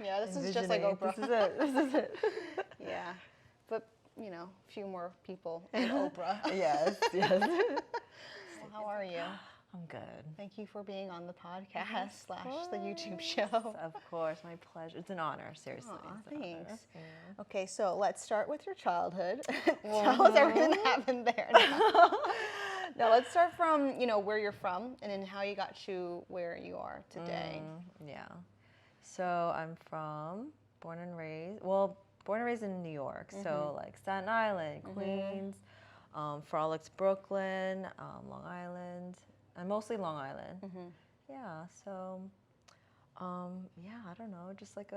Yeah, this is just like Oprah. This is it. This is it. Yeah, but you know, a few more people in Oprah. Yes, yes. Well, how are you? I'm good. Thank you for being on the podcast / the YouTube show. Of course, my pleasure. It's an honor, seriously. Aw, It's an honor. thanks. Yeah. Okay, so let's start with your childhood. Tell us everything that happened there. No, let's start from, you know, where you're from and then how you got to where you are today. Yeah. So I'm born and raised in New York. So like Staten Island, Queens, Frolics, Brooklyn, Long Island, and mostly Long Island. Yeah. So, yeah, I don't know, just like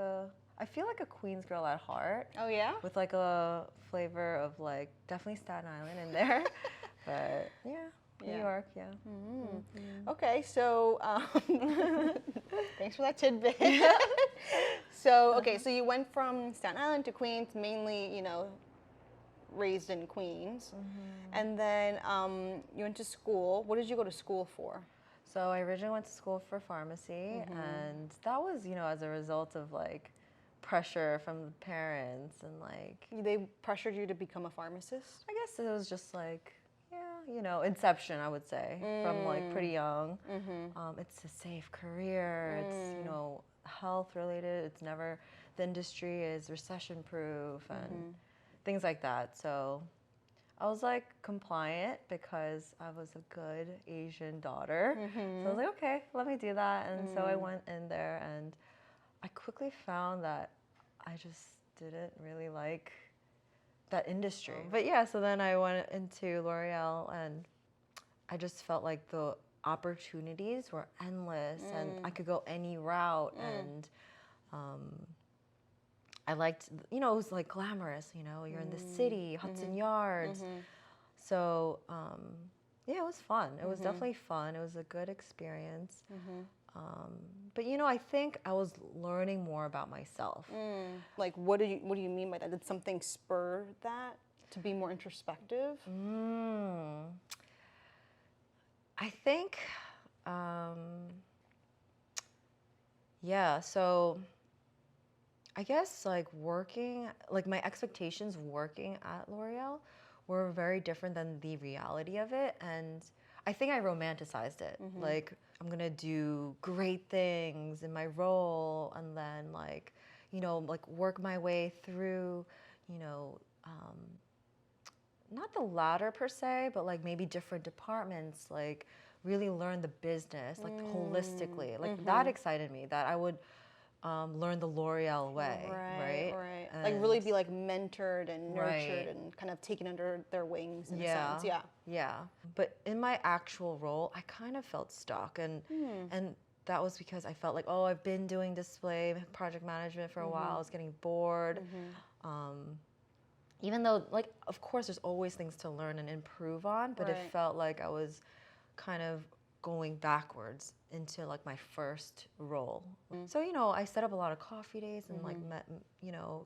I feel like a Queens girl at heart. Oh yeah? With like a flavor of like definitely Staten Island in there, but yeah. New York, yeah. Okay, so thanks for that tidbit. So, okay, so you went from Staten Island to Queens, mainly, you know, raised in Queens. And then you went to school. What did you go to school for? So I originally went to school for pharmacy, and that was, you know, as a result of like pressure from the parents and like. They pressured you to become a pharmacist? I guess it was just like, yeah, you know, inception, I would say, from like pretty young. It's a safe career. It's, you know, health related. It's never, the industry is recession proof and things like that. So I was like compliant because I was a good Asian daughter. So I was like, okay, let me do that. And so I went in there and I quickly found that I just didn't really like that industry. But yeah, so then I went into L'Oreal and I just felt like the opportunities were endless and I could go any route and I liked, you know, it was like glamorous, you know, you're in the city, Hudson Yards. So yeah, it was fun. It was definitely fun. It was a good experience. But you know, I think I was learning more about myself. Like, what do you mean by that? Did something spur that to be more introspective? I think, yeah. So I guess like my expectations working at L'Oreal were very different than the reality of it, and I think I romanticized it. Like, I'm gonna do great things in my role and then like, you know, like work my way through, you know, not the ladder per se, but like maybe different departments, like really learn the business, like holistically. Like that excited me, that I would learn the L'Oreal way, right? Right. Like really be like mentored and nurtured and kind of taken under their wings in a sense. Yeah. Yeah. But in my actual role, I kind of felt stuck, and that was because I felt like, oh, I've been doing display project management for a while. I was getting bored. Even though, like, of course, there's always things to learn and improve on, but it felt like I was kind of going backwards into like my first role. So, you know, I set up a lot of coffee days and like met, you know,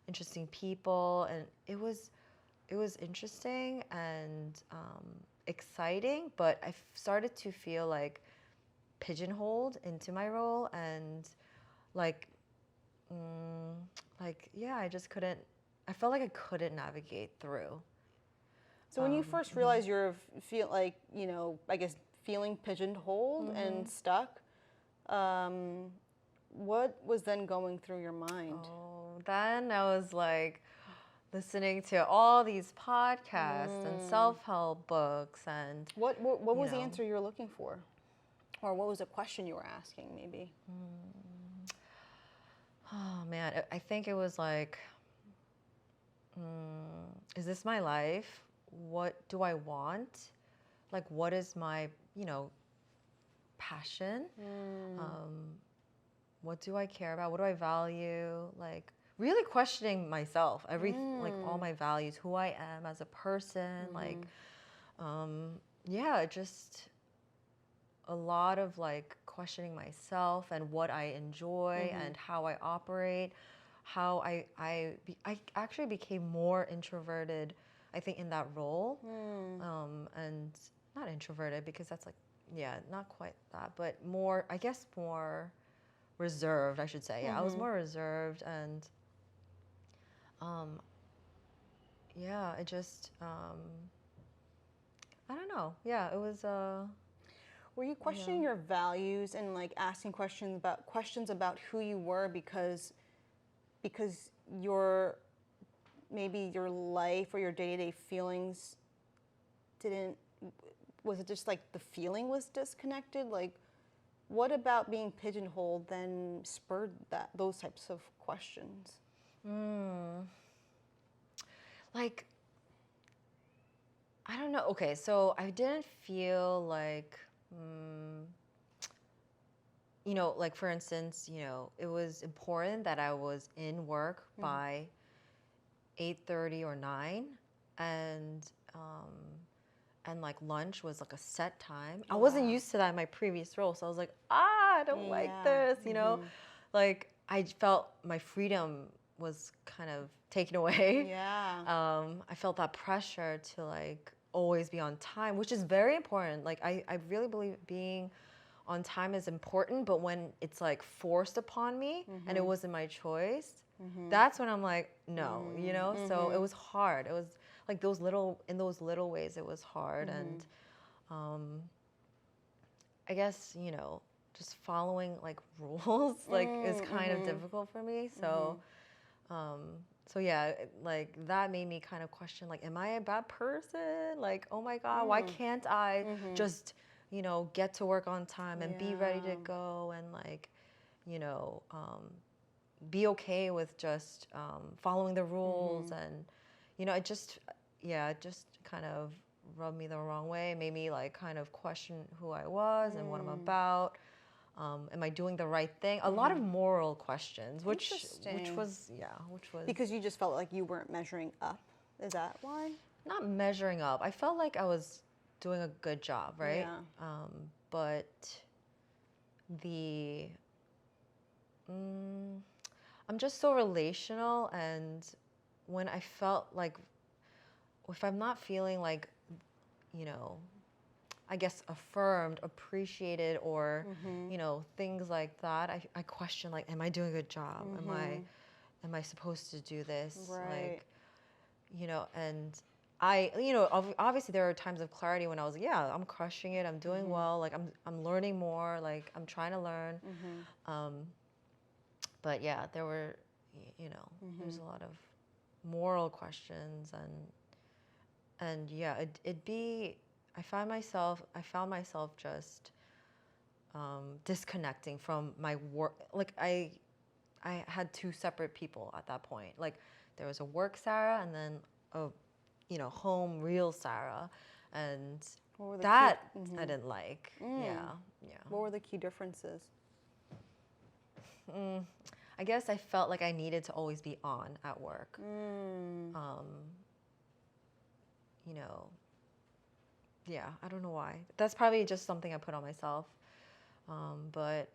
interesting people, and it was interesting and exciting, but I started to feel like pigeonholed into my role, and like yeah, I felt like I couldn't navigate through. So when you first realized you're like, you know, I guess feeling pigeonholed and stuck, what was then going through your mind? Oh, then I was like listening to all these podcasts and self-help books, and what was the answer you were looking for? Or what was the question you were asking, maybe? Oh man, I think it was like, is this my life? What do I want? Like, what is my, you know, passion? What do I care about? What do I value? Like, really questioning myself, like all my values, who I am as a person. Like, yeah, just a lot of like questioning myself and what I enjoy and how I operate. How I actually became more introverted, I think, in that role, and not introverted because that's like, yeah, not quite that, but more, I guess, more reserved, I should say. Yeah, I was more reserved, and yeah, it just I don't know. Yeah, it was Were you questioning your values and like asking questions about who you were because your maybe your life or your day-to-day feelings didn't, was it just like the feeling was disconnected? Like, what about being pigeonholed then spurred those types of questions? like, I don't know. Okay, so I didn't feel like, like for instance, it was important that I was in work by 8:30 or 9, and like lunch was like a set time. I wasn't used to that in my previous role, so I was like, I don't like this, like I felt my freedom was kind of taken away. Yeah. I felt that pressure to like always be on time, which is very important. Like I really believe being on time is important, but when it's like forced upon me and it wasn't my choice, that's when I'm like, no, So it was hard. It was like in those little ways, it was hard. And I guess, just following like rules like is kind of difficult for me. So so yeah, like that made me kind of question, like, am I a bad person? Like, oh my God, why can't I just, get to work on time and be ready to go, and like, be okay with just following the rules. And, it just kind of rubbed me the wrong way, made me like kind of question who I was and what I'm about. Am I doing the right thing? A lot of moral questions, which was Because you just felt like you weren't measuring up. Is that why? not measuring up. I felt like I was doing a good job, right? Yeah. But I'm just so relational, and when I felt like, if I'm not feeling like, I guess affirmed, appreciated, or things like that, I question, like, am I doing a good job? Am I supposed to do this? Right. Like, and obviously there are times of clarity when I was like, yeah, I'm crushing it, I'm doing well, like I'm learning more, like I'm trying to learn. But yeah, there were, there's a lot of moral questions, and yeah, I found myself just disconnecting from my work. Like I had two separate people at that point. Like there was a work Sarah and then a, home real Sarah, and that I didn't like. Yeah. What were the key differences? I guess I felt like I needed to always be on at work. Yeah, I don't know why. That's probably just something I put on myself. But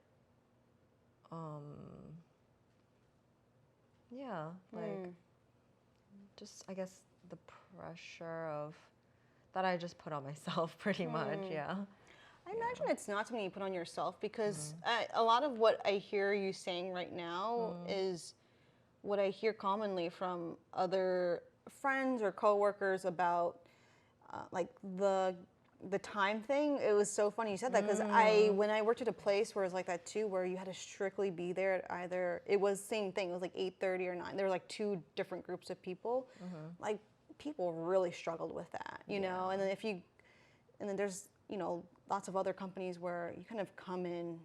yeah, like just, I guess, the pressure of that I just put on myself pretty much. Yeah. I imagine it's not something you put on yourself, because a lot of what I hear you saying right now is what I hear commonly from other friends or coworkers about like the time thing. It was so funny you said that, because when I worked at a place where it was like that too, where you had to strictly be there at either, it was same thing, it was like 8:30 or 9. There were like two different groups of people. Like people really struggled with that, you know. And then there's lots of other companies where you kind of come in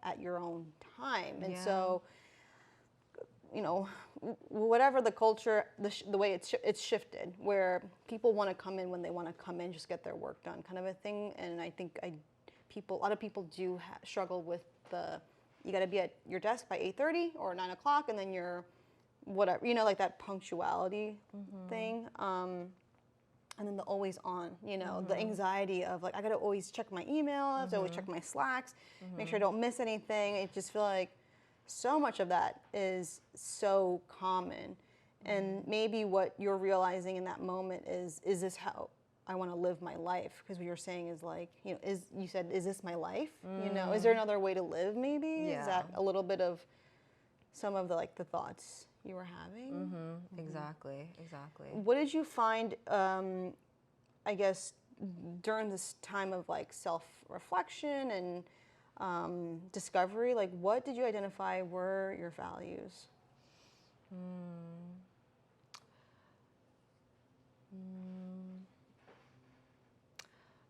at your own time, and so whatever the culture, the way it's shifted, where people want to come in when they want to come in, just get their work done, kind of a thing. And I think a lot of people do struggle with you got to be at your desk by 8:30 or 9 o'clock, and then you're whatever, like that punctuality thing. And then the always on, the anxiety of like, I got to always check my email, I have to always check my Slacks, make sure I don't miss anything. I just feel like so much of that is so common. And maybe what you're realizing in that moment is this how I want to live my life, because what you're saying is like, you said, is this my life? Is there another way to live maybe? Yeah. Is that a little bit of some of the like the thoughts you were having? Exactly. What did you find, I guess, during this time of like self-reflection and discovery? Like, what did you identify were your values?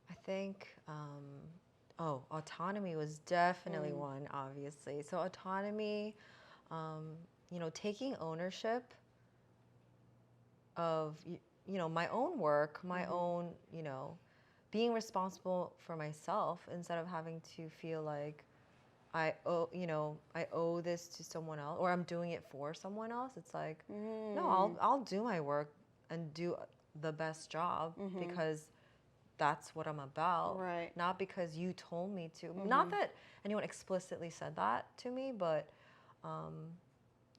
I think, autonomy was definitely one, obviously. So autonomy, taking ownership of, my own work, my own, being responsible for myself instead of having to feel like I owe this to someone else or I'm doing it for someone else. It's like, no, I'll do my work and do the best job because that's what I'm about. Right. Not because you told me to. Not that anyone explicitly said that to me, but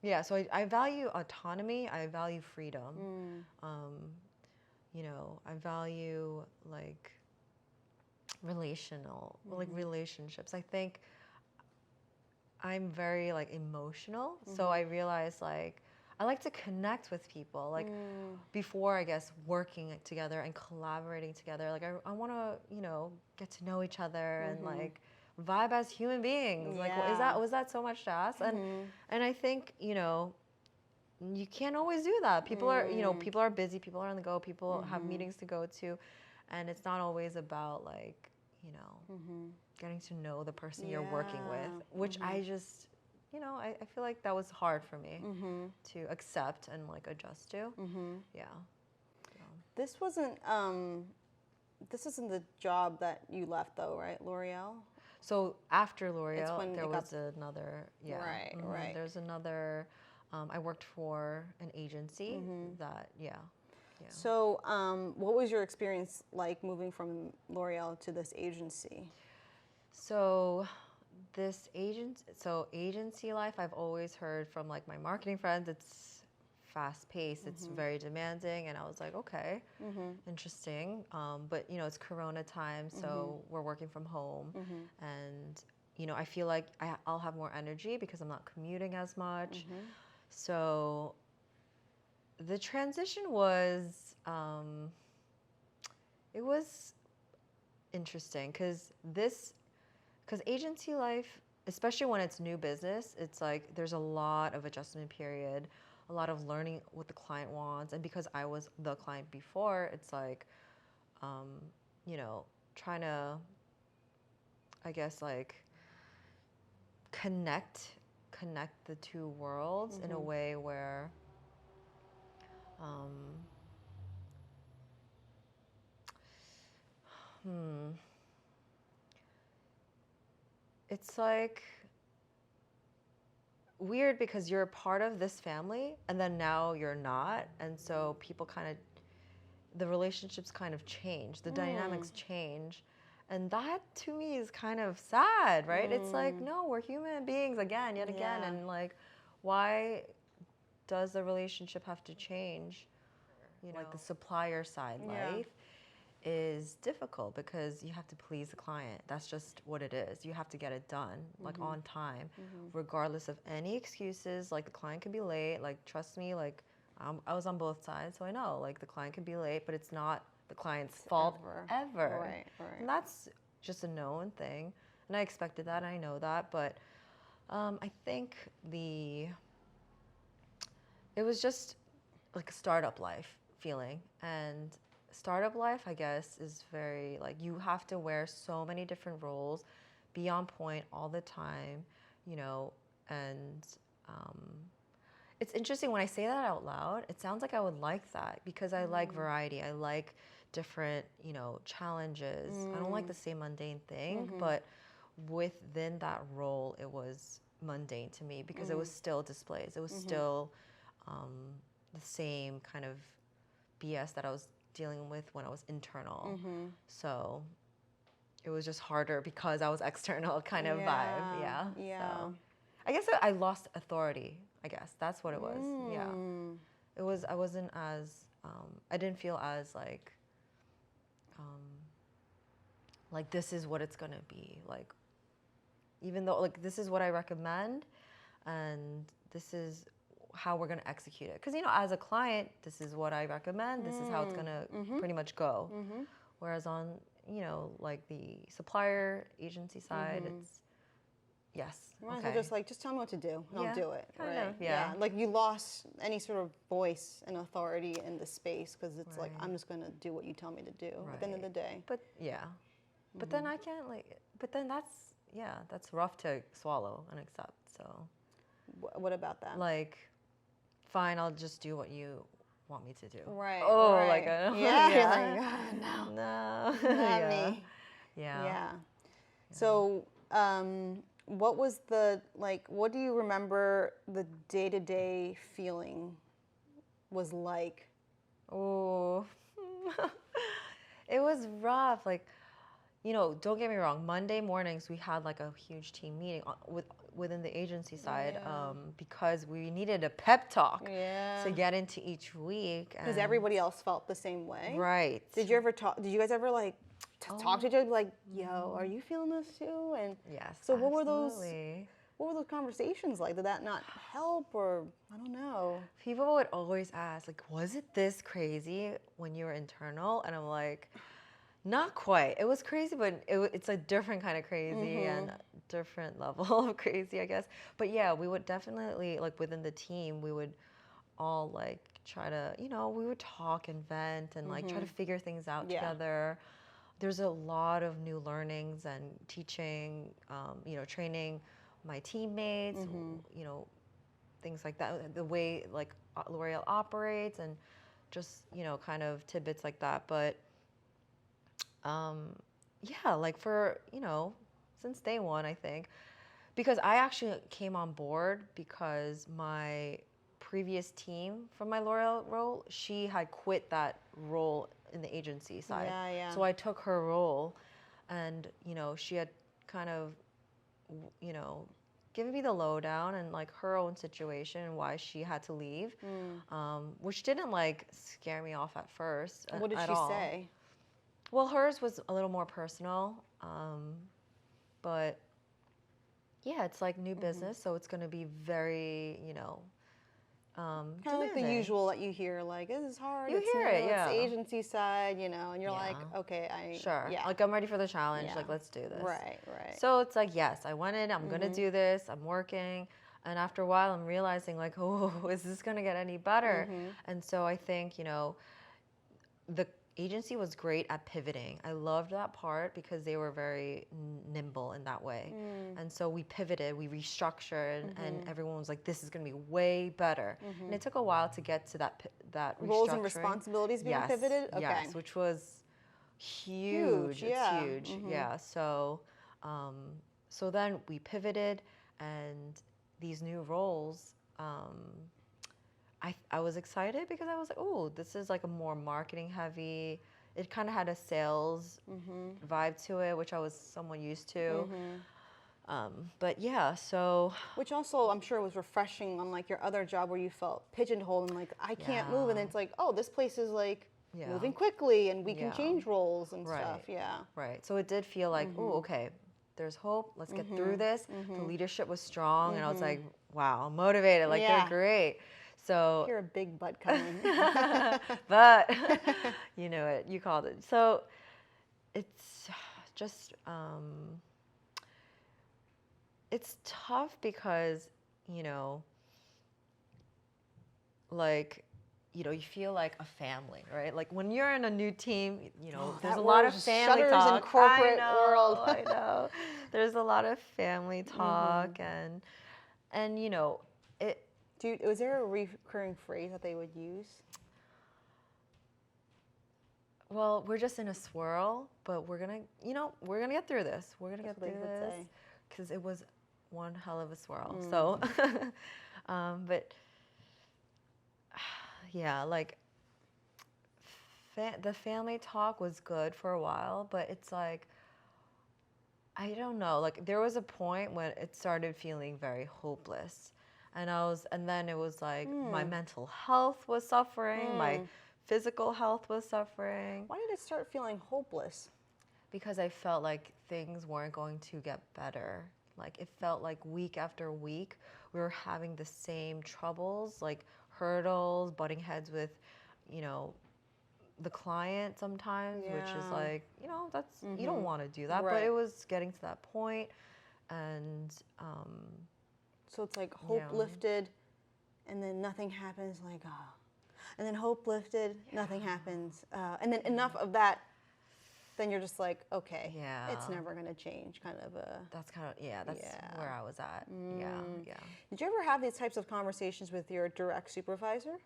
yeah, so I value autonomy. I value freedom. I value like relationships. I think I'm very like emotional, so I realize like I like to connect with people. Like before, I guess working together and collaborating together. Like I want to get to know each other and like vibe as human beings. Like was that so much to ask? And I think you can't always do that. People are people are busy. People are on the go. People have meetings to go to, and it's not always about like getting to know the person you're working with, which I just, I feel like that was hard for me to accept and like adjust to. Yeah. So. This wasn't the job that you left though, right? L'Oreal? So after L'Oreal, there was another, Right. There's another, I worked for an agency that, Yeah. So, what was your experience like moving from L'Oreal to this agency? So, agency life, I've always heard from like my marketing friends, it's fast paced, it's very demanding, and I was like, okay, interesting. But it's Corona time, so we're working from home, and I feel like I'll have more energy because I'm not commuting as much. So the transition was, it was interesting because agency life, especially when it's new business, it's like there's a lot of adjustment period, a lot of learning what the client wants. And because I was the client before, it's like, trying to, I guess, like connect the two worlds in a way where it's like weird because you're a part of this family and then now you're not, and so people kind of, the relationships kind of change, the dynamics change, and that to me is kind of sad, right? It's like, no, we're human beings yet again, and like, why does the relationship have to change? Like the supplier side life is difficult because you have to please the client. That's just what it is. You have to get it done like on time, regardless of any excuses. Like the client could be late. Like trust me, like I was on both sides, so I know like the client could be late, but it's not the client's fault ever. Right. And that's just a known thing, and I expected that. And I know that, but I think it was just like a startup life feeling, and startup life, I guess, is very like you have to wear so many different roles, be on point all the time, and it's interesting when I say that out loud. It sounds like I would like that because I like variety. I like different, challenges. I don't like the same mundane thing, but within that role, it was mundane to me because it was still displays. It was still the same kind of BS that I was dealing with when I was internal. So it was just harder because I was external kind of vibe. Yeah. So I guess I lost authority. I guess that's what it was. Yeah. I wasn't as, I didn't feel as like like this is what it's gonna be. Like, even though like this is what I recommend, and this is how we're gonna execute it. Because as a client, this is what I recommend. This is how it's gonna pretty much go. Whereas on like the supplier agency side, it's yes. Might as well just tell me what to do, and I'll do it. Kind Right? of, yeah. Like you lost any sort of voice and authority in the space because it's like I'm just gonna do what you tell me to do at the end of the day. But but then I can't But then that's rough to swallow and accept. So. What about that? Like, fine, I'll just do what you want me to do. Right. Oh, right. like You're like, no, not me. Yeah. So, what was what do you remember the day-to-day feeling was like? Oh, it was rough. Like, don't get me wrong. Monday mornings we had like a huge team meeting within the agency side because we needed a pep talk to get into each week. Because everybody else felt the same way. Right. Did you ever talk? Did you guys ever talk to each other like, "Yo, are you feeling this too?" And yes. So absolutely. what were those conversations like? Did that not help, or I don't know? People would always ask, like, was it this crazy when you were internal? And I'm like, not quite. It was crazy, but it's a different kind of crazy and different level of crazy, I guess. But yeah, we would definitely, like within the team, we would all like try to, we would talk and vent and like try to figure things out together. There's a lot of new learnings and teaching, training my teammates, things like that, the way like L'Oreal operates and just, kind of tidbits like that. But like for, since day one, I think, because I actually came on board because my previous team from my L'Oreal role, she had quit that role in the agency side. Yeah. So I took her role and, she had kind of, given me the lowdown and like her own situation and why she had to leave, which didn't like scare me off at first. What did she say? Well, hers was a little more personal, but yeah, it's like new business, so it's going to be very, kind of like the usual that you hear, like, this is hard. You hear it, It's the agency side, and you're like, okay, like I'm ready for the challenge, like let's do this. Right. So it's like, yes, I went in, I'm going to do this, I'm working, and after a while, I'm realizing like, oh, is this going to get any better? And so I think, the agency was great at pivoting. I loved that part because they were very nimble in that way. And so we pivoted, we restructured, and everyone was like, this is going to be way better. And it took a while to get to that roles and responsibilities being pivoted? Okay. Yes, which was huge. It's huge. Yeah. So, so then we pivoted, and these new roles, I was excited because I was like, oh, this is like a more marketing heavy. It kind of had a sales vibe to it, which I was somewhat used to. But yeah, so. Which also I'm sure was refreshing on like your other job where you felt pigeonholed and like, I can't move. And then it's like, oh, this place is like moving quickly and we can change roles and stuff. Yeah. Right. So it did feel like, oh, okay, there's hope. Let's get through this. The leadership was strong. And I was like, wow, I'm motivated. Like, they're great. So you're a big butt coming. But you know it, you called it. So it's just it's tough because, you feel like a family, right? Like when you're in a new team, there's a lot of family talk. In corporate world. I know. There's a lot of family talk and it. Was there a recurring phrase that they would use? Well, we're just in a swirl, but we're gonna get through this. We're gonna get through this because it was one hell of a swirl. So, but yeah, like the family talk was good for a while, but it's like, I don't know. Like there was a point when it started feeling very hopeless. And then it was like my mental health was suffering, my physical health was suffering. Why did it start feeling hopeless? Because I felt like things weren't going to get better. Like it felt like week after week we were having the same troubles, like hurdles, butting heads with, you know, the client sometimes, which is like, you know, that's, you don't want to do that, but it was getting to that point. And so it's like hope lifted and then nothing happens, like, oh. And then hope lifted, nothing happens. And then enough of that, then you're just like, okay, it's never going to change, kind of a... That's kind of, that's where I was at. Yeah. Did you ever have these types of conversations with your direct supervisor?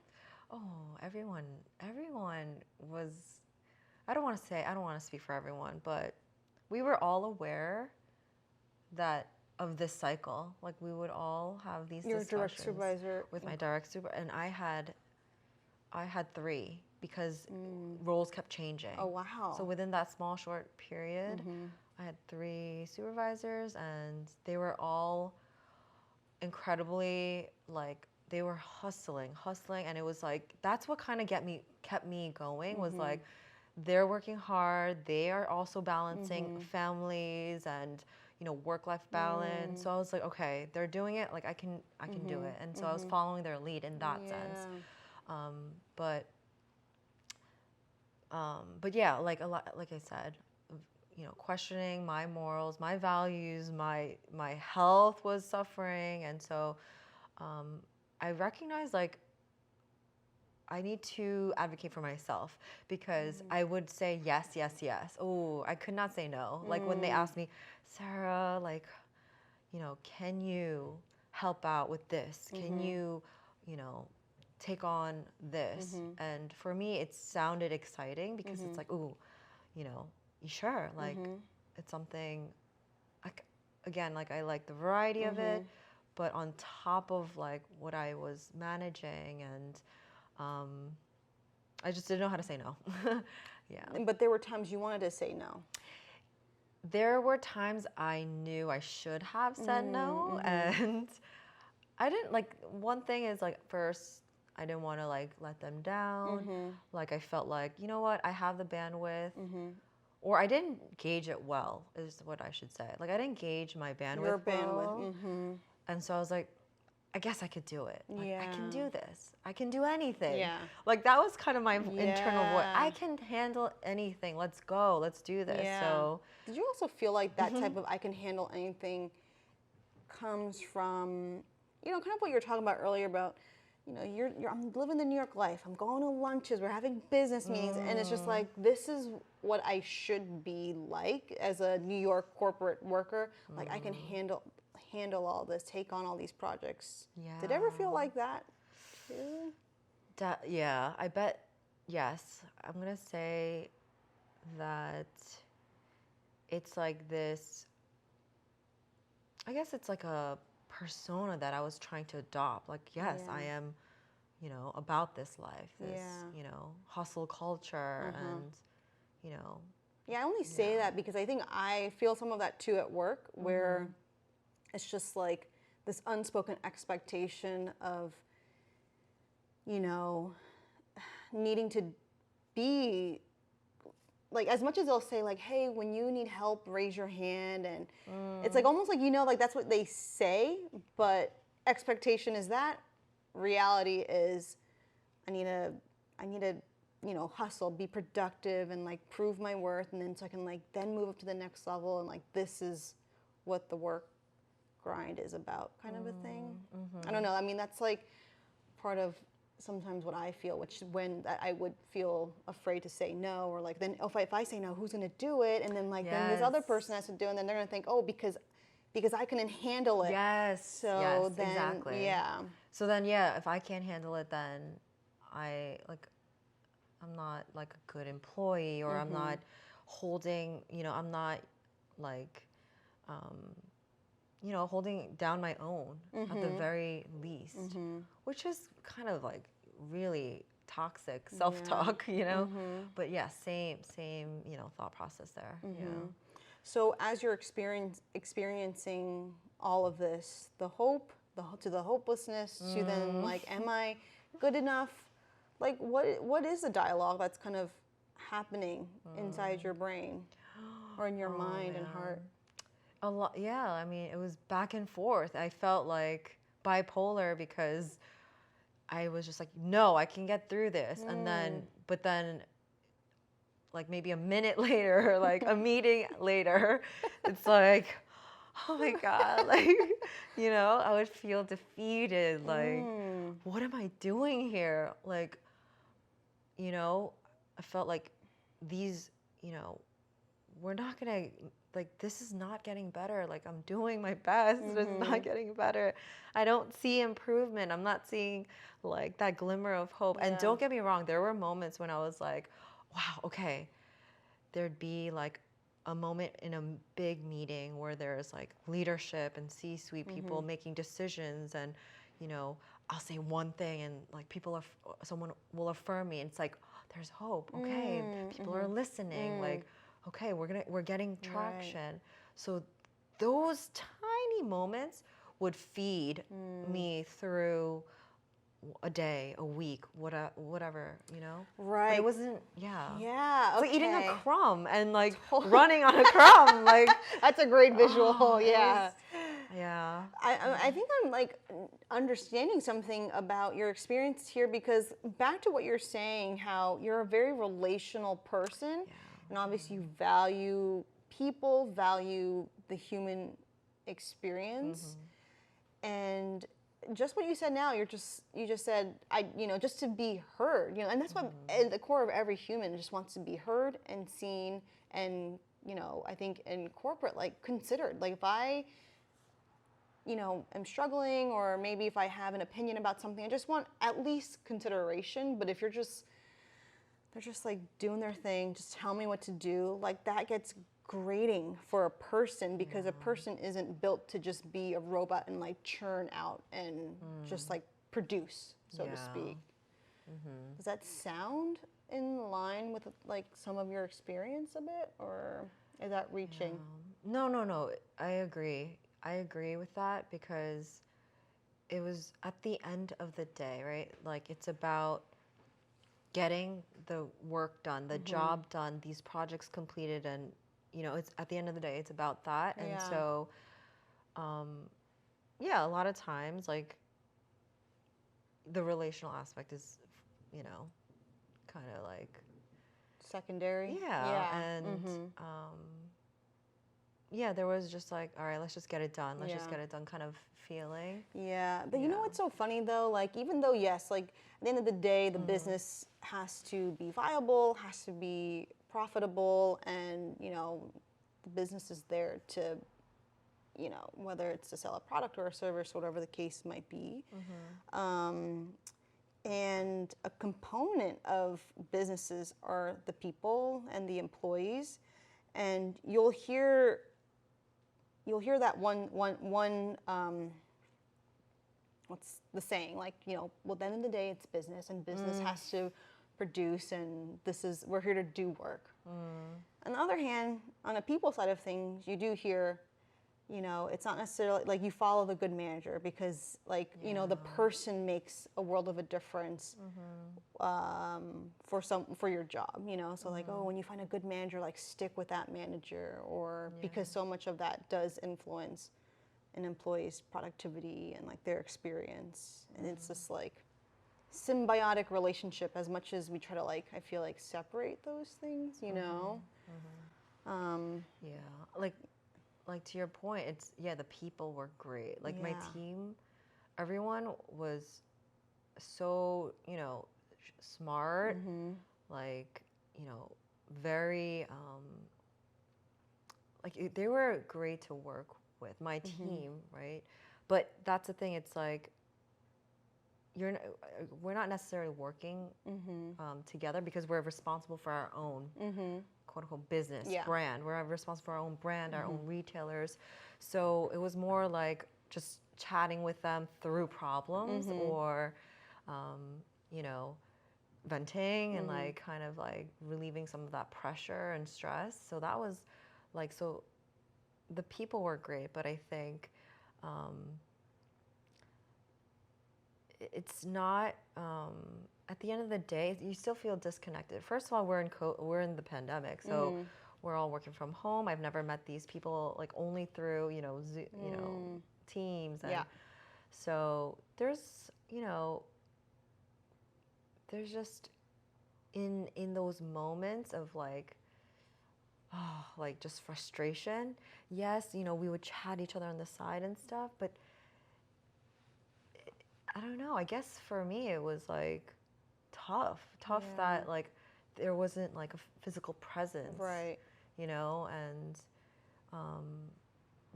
Oh, everyone was, I don't want to speak for everyone, but we were all aware of this cycle. Like we would all have these discussions. Your direct supervisor? With my direct supervisor, and I had 3 because roles kept changing. Oh, wow. So within that small, short period, I had 3 supervisors, and they were all incredibly, like, they were hustling, and it was like, that's what kind of kept me going, was like, they're working hard, they are also balancing families and, you know, work-life balance. So I was like, okay, they're doing it, like I can do it. And so I was following their lead in that sense. But yeah, like a lot, like I said, you know, questioning my morals, my values, my health was suffering. And so I recognized, like, I need to advocate for myself, because I would say yes, yes, yes. Oh, I could not say no. Like when they asked me, Sarah, like, you know, can you help out with this? Can you, you know, take on this? And for me, it sounded exciting, because it's like, ooh, you know, sure, like it's something, again, like I like the variety of it, but on top of like what I was managing, and I just didn't know how to say no. But there were times you wanted to say no. There were times I knew I should have said no, and I didn't, like, one thing is, like, first, I didn't want to, like, let them down. Like, I felt like, you know what, I have the bandwidth. Or I didn't gauge it well, is what I should say. Like, I didn't gauge my bandwidth Your bandwidth. well. And so I was like, I guess I could do it. Like, I can do this. I can do anything. Like, that was kind of my internal voice. I can handle anything. Let's go. Let's do this. So, did you also feel like that type of I can handle anything comes from, you know, kind of what you were talking about earlier about, you know, I'm living the New York life. I'm going to lunches. We're having business meetings, and it's just like, this is what I should be like as a New York corporate worker. Like, I can handle all this, take on all these projects. Did it ever feel like that too? Yeah, I bet, yes. I'm going to say that it's like this, I guess it's like a persona that I was trying to adopt. Like, yes, I am, you know, about this life, this, you know, hustle culture, and, you know. Yeah, I only say that because I think I feel some of that too at work, where it's just like this unspoken expectation of, you know, needing to be, like, as much as they'll say, like, hey, when you need help, raise your hand. And it's like almost like, you know, like that's what they say, but expectation is that. Reality is I need to, you know, hustle, be productive, and like prove my worth. And then so I can like then move up to the next level. And like, this is what the work grind is about, kind of a thing. I don't know. I mean, that's like part of sometimes what I feel, which when I would feel afraid to say no, or like then if I say no, who's going to do it? And then like then this other person has to do it, and then they're going to think, oh, because I can handle it. So then, exactly. So then, if I can't handle it, then I'm not like a good employee, or I'm not holding, you know, I'm not like, you know, holding down my own at the very least, which is kind of like really toxic self-talk, you know. But yeah, same, you know, thought process there. Yeah. So as you're experiencing all of this, the hope, to the hopelessness, to then like, am I good enough like what is the dialogue that's kind of happening inside your brain or in your mind and heart? A lot, yeah. I mean, it was back and forth. I felt like bipolar because I was just like, no, I can get through this. And then, but then, like maybe a minute later, or like a meeting later, it's like, oh my God, like, I would feel defeated. Like, what am I doing here? Like, I felt like these, we're not gonna, like, this is not getting better. Like, I'm doing my best, it's not getting better. I don't see improvement. I'm not seeing like that glimmer of hope. And don't get me wrong, there were moments when I was like, wow, okay. There'd be like a moment in a big meeting where there's like leadership and C-suite people making decisions, and I'll say one thing and like someone will affirm me, and it's like, oh, there's hope. Okay, people are listening. Like, okay, we're getting traction. So those tiny moments would feed me through a day, a week, whatever, Right. But it wasn't, yeah. Yeah, It's okay. like eating a crumb and like running on a crumb. Like, that's a great visual, yeah. Yeah. I think I'm like understanding something about your experience here, because back to what you're saying, how you're a very relational person, and obviously you value people, value the human experience, and just what you said now, you just said, just to be heard, and that's what at the core of every human just wants to be heard and seen, and I think in corporate, like, considered. Like, if I am struggling, or maybe if I have an opinion about something, I just want at least consideration. But if they're just like doing their thing, just tell me what to do, like, that gets grating for a person, because a person isn't built to just be a robot and like churn out and just like produce, so to speak. Does that sound in line with like some of your experience a bit, or is that reaching? No. I agree with that, because it was at the end of the day, right? Like, it's about getting the work done, the job done, these projects completed, and it's at the end of the day, it's about that. And so, a lot of times, like, the relational aspect is, kind of like secondary. And there was just like, all right, let's just get it done. Let's just get it done kind of feeling. Yeah, but you know what's so funny though? Like, even though, yes, like at the end of the day, the business has to be viable, has to be profitable, and the business is there to, whether it's to sell a product or a service, whatever the case might be. And a component of businesses are the people and the employees, and you'll hear that one what's the saying, like, well, at the end of the day, it's business, and business has to produce, and we're here to do work. On the other hand, on the people side of things, you do hear, it's not necessarily like you follow the good manager, because like, the person makes a world of a difference for your job, so like, oh, when you find a good manager, like, stick with that manager, or because so much of that does influence an employee's productivity and like their experience, and it's this like symbiotic relationship, as much as we try to, like, I feel like, separate those things, Like to your point, it's the people were great. Like my team, everyone was so smart, like very like they were great to work with, my team, right? But that's the thing, it's like we're not necessarily working together, because we're responsible for our own quote unquote business brand. We're responsible for our own brand, our own retailers. So it was more like just chatting with them through problems, or venting and like kind of like relieving some of that pressure and stress. So that was like, so the people were great, but I think it's not, at the end of the day, you still feel disconnected. First of all, we're in the pandemic, so we're all working from home. I've never met these people like only through, Teams. And so there's just in those moments of like, like just frustration. Yes, we would chat each other on the side and stuff, but I don't know. I guess for me it was like tough that like there wasn't like a physical presence, Right. And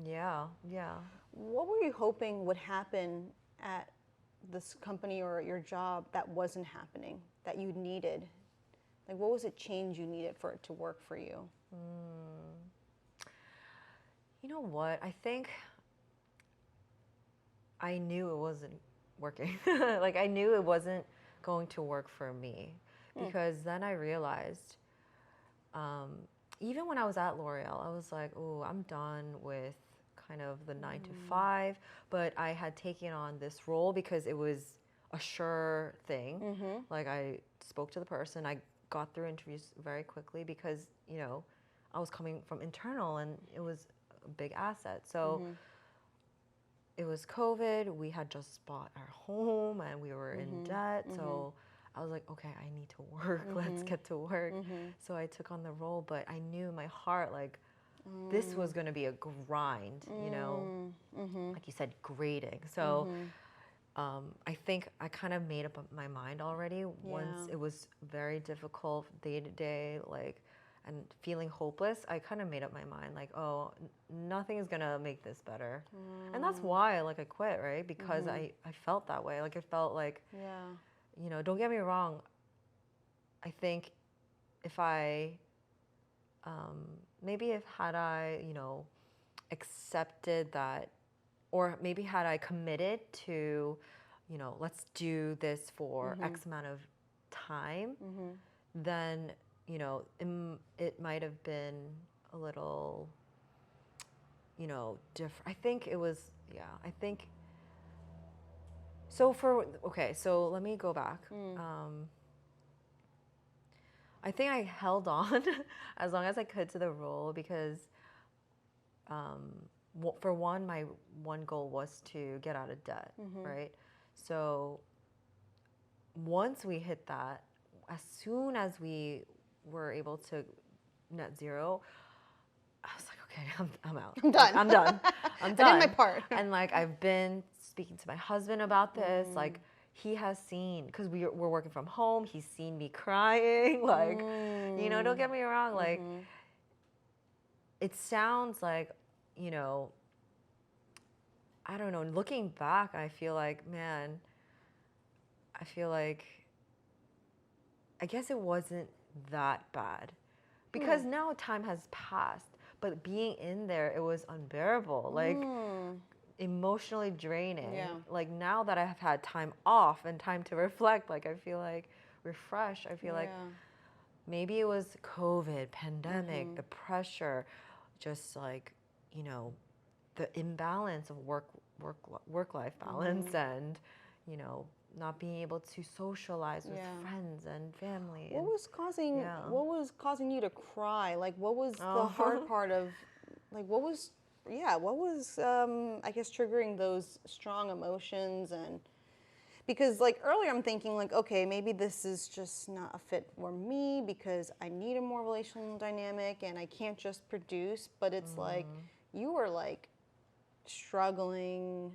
yeah. What were you hoping would happen at this company or your job that wasn't happening, that you needed? Like, what was it change you needed for it to work for you? You know what? I think I knew it wasn't working. Like, I knew it wasn't going to work for me, because then I realized, even when I was at L'Oreal, I was like, oh, I'm done with kind of the 9 to 5, but I had taken on this role because it was a sure thing. Like, I spoke to the person, I got through interviews very quickly because, I was coming from internal and it was a big asset. So it was COVID, we had just bought our home and we were in debt. So I was like, okay, I need to work. Let's get to work. So I took on the role, but I knew in my heart, like, this was going to be a grind, like you said, grading. So I think I kind of made up my mind already once it was very difficult day to day, like, and feeling hopeless. I kind of made up my mind, like, oh, nothing is going to make this better. And that's why, like, I quit, right? Because I felt that way. Like, I felt like, don't get me wrong. I think if I, had I, accepted that, or maybe had I committed to, let's do this for X amount of time, then, it might have been a little, different. I think it was, I think, so let me go back. I think I held on as long as I could to the role because, for one, my one goal was to get out of debt, right? So once we hit that, as soon as we were able to net zero, I was like, okay, I'm out. I'm done. I'm done. I'm done. I did my part. And like, I've been speaking to my husband about this. Like, he has seen, because we're working from home, he's seen me crying. Like, don't get me wrong. Like, it sounds like, I don't know, looking back, I feel like, man, I guess it wasn't that bad. Because now time has passed, but being in there, it was unbearable, like emotionally draining. Yeah. Like, now that I have had time off and time to reflect, like, I feel like refreshed. I feel like maybe it was COVID, pandemic, the pressure, just like, the imbalance of work-life balance and, not being able to socialize with friends and family. What was causing you to cry? Like, what was the hard part of, like, what was I guess triggering those strong emotions? And because, like, earlier I'm thinking, like, okay, maybe this is just not a fit for me because I need a more relational dynamic and I can't just produce. But it's like you were like struggling.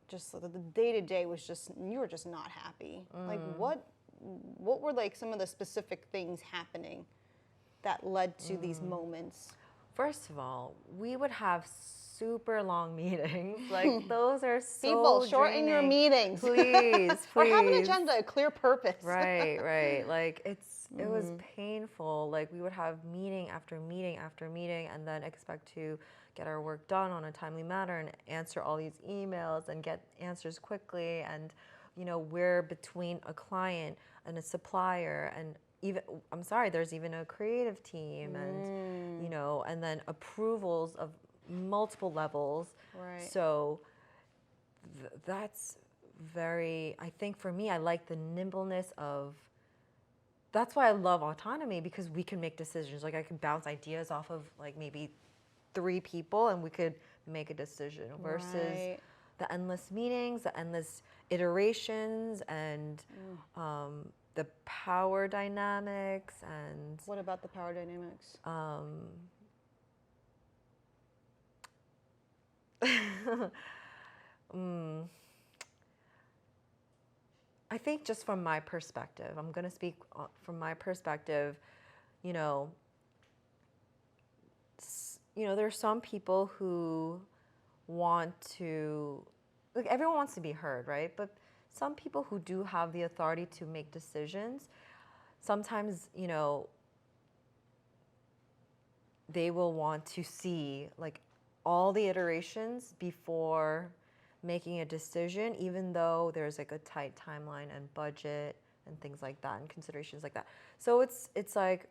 Just the day-to-day was just, you were just not happy. Like, what were like some of the specific things happening that led to these moments? First of all, we would have super long meetings. Like, those are so People, shorten your meetings. Please. Or have an agenda, a clear purpose. Right. Like, it was painful. Like, we would have meeting after meeting after meeting and then expect to get our work done on a timely manner and answer all these emails and get answers quickly. And, we're between a client and a supplier and there's even a creative team and, and then approvals of multiple levels. Right. So that's I think for me, I like the nimbleness of, that's why I love autonomy, because we can make decisions. Like I can bounce ideas off of like maybe 3 people and we could make a decision versus Right. the endless meetings, the endless iterations, and the power dynamics and What about the power dynamics? I think just from my perspective, I'm going to speak from my perspective, you know, there are some people who want to, like everyone wants to be heard, right? But some people who do have the authority to make decisions, sometimes, they will want to see like all the iterations before making a decision, even though there's like a tight timeline and budget and things like that and considerations like that. So it's like,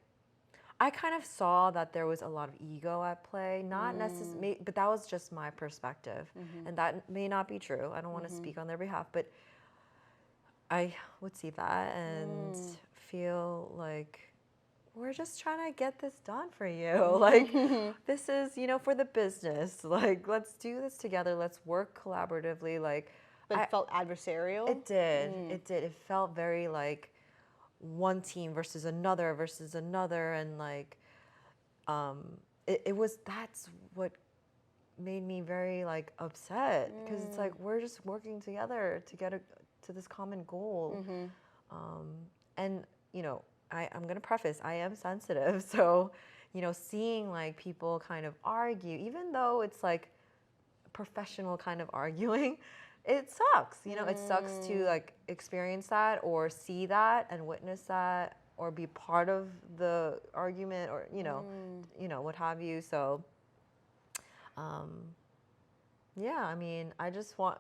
I kind of saw that there was a lot of ego at play, not necessarily, but that was just my perspective. And that may not be true. I don't want to speak on their behalf, but I would see that and feel like, we're just trying to get this done for you. Like, this is, for the business. Like, let's do this together. Let's work collaboratively. Like, But it felt adversarial? It did. It did. It felt very like one team versus another. And like, that's what made me very like upset, because it's like, we're just working together to get to this common goal. And, I'm going to preface, I am sensitive. So, seeing like people kind of argue, even though it's like professional kind of arguing, it sucks. It sucks to like experience that or see that and witness that or be part of the argument or, what have you. So, yeah, I mean, I just want,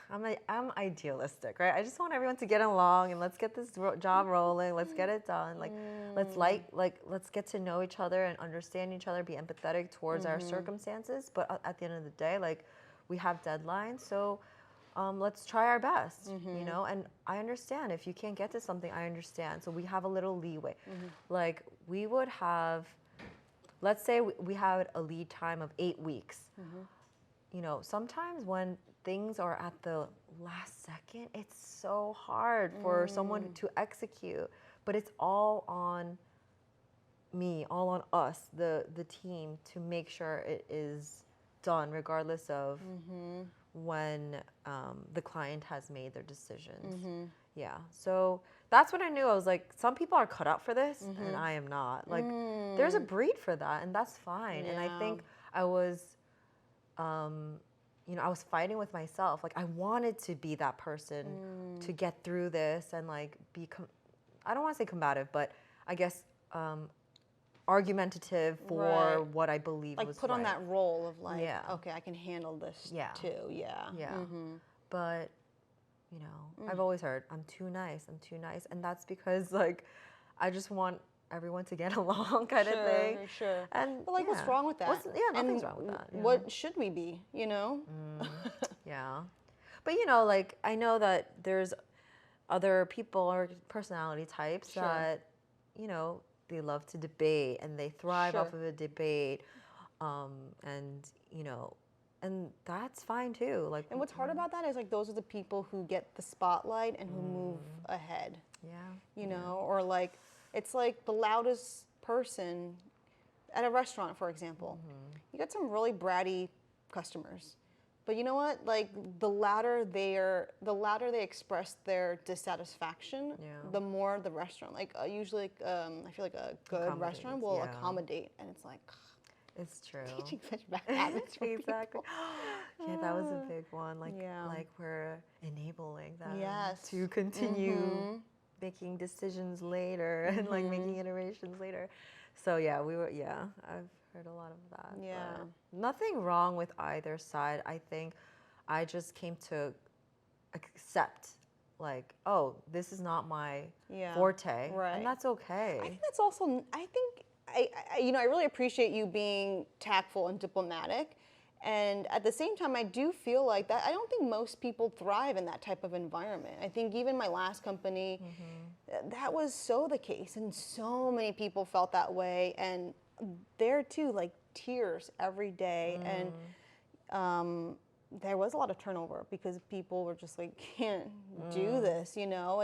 I'm idealistic, right? I just want everyone to get along and let's get this job rolling. Let's get it done. Like, let's get to know each other and understand each other, be empathetic towards our circumstances. But at the end of the day, like, we have deadlines. So let's try our best, and I understand if you can't get to something, I understand. So we have a little leeway. Like, we would have, let's say we had a lead time of 8 weeks. Sometimes when things are at the last second, it's so hard for someone to execute, but it's all on me, all on us, the team, to make sure it is done regardless of when the client has made their decisions. Yeah, so that's when I knew. I was like, some people are cut out for this and I am not. Like, there's a breed for that and that's fine. And I think I was I was fighting with myself. Like, I wanted to be that person to get through this and like I don't want to say combative, but I guess argumentative for what I believe was right. Like, put on that role of like, Yeah. okay, I can handle this too. Yeah. Yeah. But, I've always heard, I'm too nice. And that's because like, I just want everyone to get along kind of thing. Sure. And, but like, what's wrong with that? Nothing's wrong with that. What should we be, Yeah. But, like, I know that there's other people or personality types that, they love to debate and they thrive off of a debate. And that's fine too. Like, and what's hard about that is like, those are the people who get the spotlight and who move ahead. Yeah. Or like, it's like the loudest person at a restaurant, for example. You got some really bratty customers. But you know what? Like, the louder they express their dissatisfaction, the more the restaurant, like, usually, I feel like a good restaurant will accommodate, and it's like, it's true. Teaching such bad habits for exactly. Yeah, that was a big one. Like, like we're enabling them to continue making decisions later and like making iterations later. So yeah, I've heard a lot of that. Yeah. But nothing wrong with either side. I think I just came to accept, like, oh, this is not my forte, and that's okay. I think that's also, I really appreciate you being tactful and diplomatic And at the same time, I do feel like that I don't think most people thrive in that type of environment. I think even my last company, that was so the case, and so many people felt that way. And there too, like tears every day, and there was a lot of turnover because people were just like, can't do this, you know?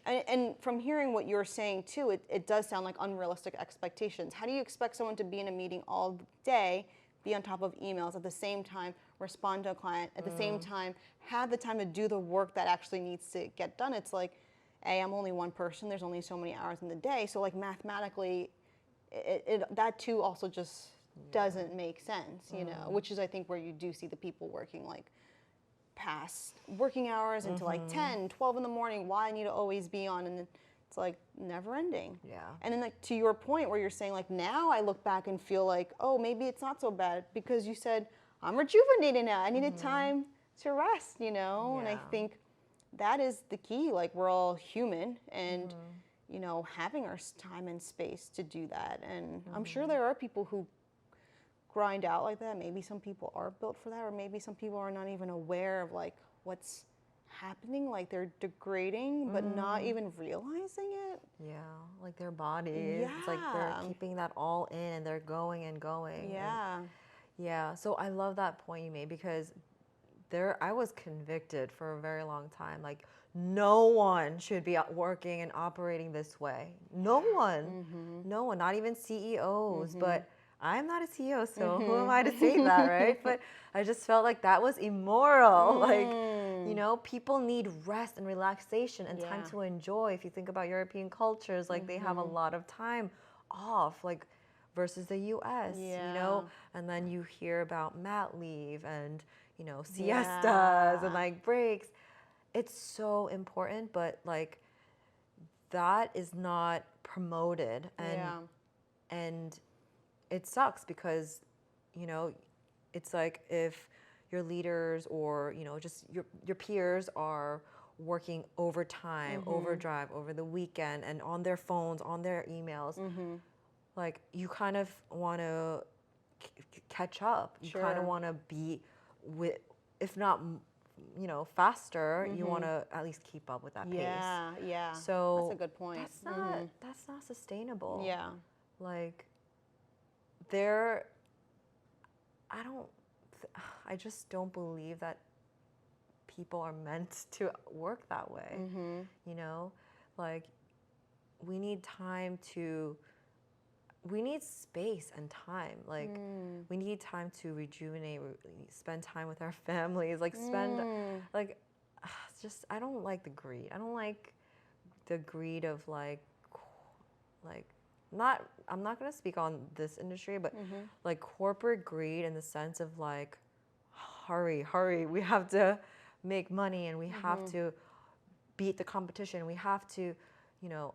And from hearing what you're saying too, it does sound like unrealistic expectations. How do you expect someone to be in a meeting all day, be on top of emails, at the same time respond to a client, at the same time have the time to do the work that actually needs to get done? It's like, hey, I'm only one person, there's only so many hours in the day, so like mathematically, that too also just doesn't make sense, you know, which is I think where you do see the people working like past working hours into like 10, 12 in the morning, why I need to always be on, and it's like never ending. Yeah. And then like to your point where you're saying like now I look back and feel like, oh, maybe it's not so bad because you said I'm rejuvenated now. I needed time to rest, you know? And I think that is the key. Like we're all human, and you know, having our time and space to do that. And I'm sure there are people who grind out like that. Maybe some people are built for that, or maybe some people are not even aware of like what's happening, like they're degrading but not even realizing it. Yeah, like their bodies, it's like they're keeping that all in and they're going and going. Yeah. And yeah, so I love that point you made, because I was convicted for a very long time. Like no one should be working and operating this way. No one, no one, not even CEOs, but I'm not a CEO, so who am I to say that, right? But I just felt like that was immoral. Like, you know, people need rest and relaxation and time to enjoy. If you think about European cultures, like they have a lot of time off, like versus the US, you know? And then you hear about mat leave and, you know, siestas and like breaks. It's so important, but like that is not promoted, and it sucks because, you know, it's like if your leaders or, you know, just your peers are working overtime, overdrive over the weekend and on their phones, on their emails, like you kind of want to catch up. You kind of want to be with, if not, you know, faster, you want to at least keep up with that pace. Yeah. So that's a good point. That's not sustainable. Yeah. Like I just don't believe that people are meant to work that way. You know, like we need space and time. Like we need time to rejuvenate, spend time with our families, like like just, I don't like the greed. I don't like the greed of I'm not going to speak on this industry, but like corporate greed in the sense of like, hurry, we have to make money and we have to beat the competition. We have to, you know,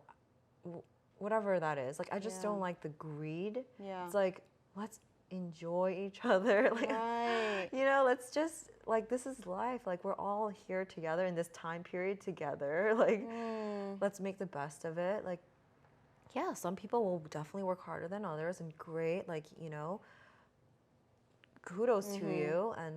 whatever that is. Like, I just don't like the greed. Yeah. It's like, let's enjoy each other. Like, you know, let's just, like, this is life. Like, we're all here together in this time period together. Like, let's make the best of it. Like, yeah, some people will definitely work harder than others, and great, like, you know, kudos to you. And,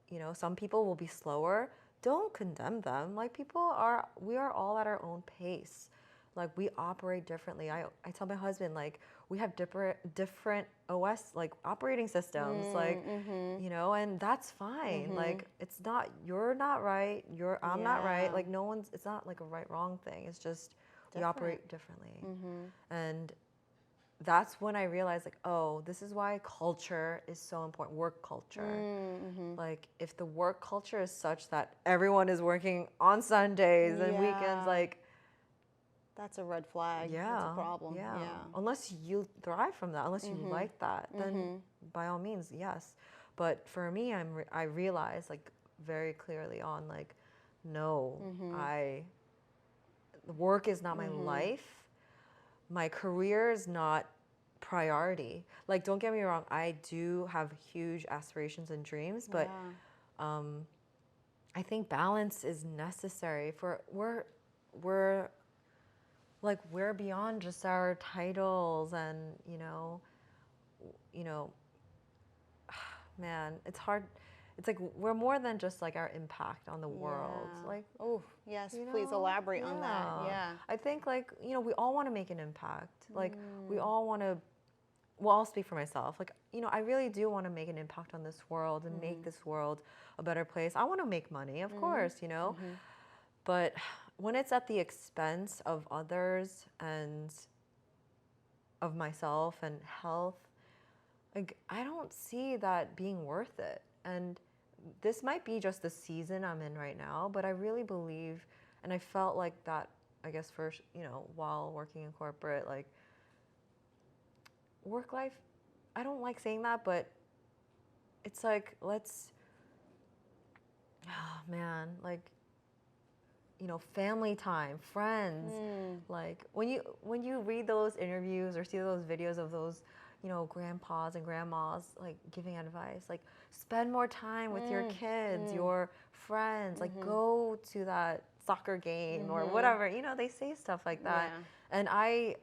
you know, some people will be slower. Don't condemn them. Like, we are all at our own pace. Like, we operate differently. I tell my husband, like, we have different OS, like, operating systems, like, you know, and that's fine. Like, it's not, you're not right, I'm not right. Like, it's not like a right, wrong thing. It's just, we operate differently. And that's when I realized, like, oh, this is why culture is so important, work culture. Like, if the work culture is such that everyone is working on Sundays and weekends, like, that's a red flag. That's a problem. Yeah. Unless you thrive from that, unless you like that, then by all means, yes. But for me, I realized, like, very clearly on, like, no, work is not my life. My career is not priority. Like, don't get me wrong, I do have huge aspirations and dreams, but I think balance is necessary for we're beyond just our titles and, you know, man, it's hard. It's like we're more than just like our impact on the world. Yeah. Like, Oh, yes, you please know, elaborate on that. Yeah. I think like, you know, we all want to make an impact. Like we all want to, well, I'll speak for myself. Like, you know, I really do want to make an impact on this world and make this world a better place. I want to make money, of course, you know, but when it's at the expense of others and of myself and health, like I don't see that being worth it. And this might be just the season I'm in right now, but I really believe, and I felt like that, I guess, first, you know, while working in corporate, like work life, I don't like saying that, but it's like, let's, oh man, like, you know, family time, friends. Like when you read those interviews or see those videos of those, you know, grandpas and grandmas like giving advice, like spend more time with your kids, your friends, like go to that soccer game or whatever. You know, they say stuff like that, and I